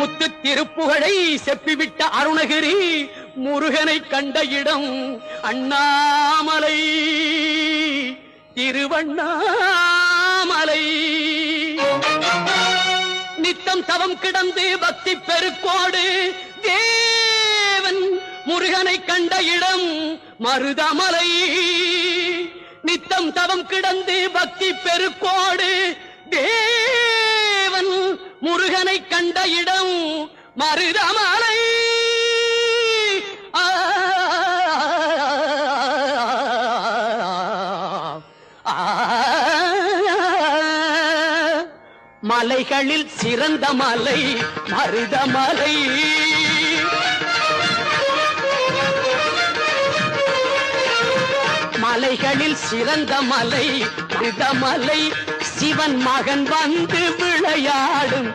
முத்து திருப்புகழை செப்பிவிட்ட அருணகிரி முருகனை கண்ட இடம் அண்ணாமலை திருவண்ணாமலை. நித்தம் தவம் கிடந்து பக்தி பெருக்கோடு தேவன் முருகனை கண்ட இடம் மருதமலை. நித்தம் தவம் கிடந்து பக்தி பெருக்கோடு தேவன் முருகனை கண்ட இடம் மருதமலை. மலைகளில் சிறந்த மலை மருதமலை. மலைகளில் சிறந்த மலை மருதமலை. சிவன் மகன் வந்து விளையாடும்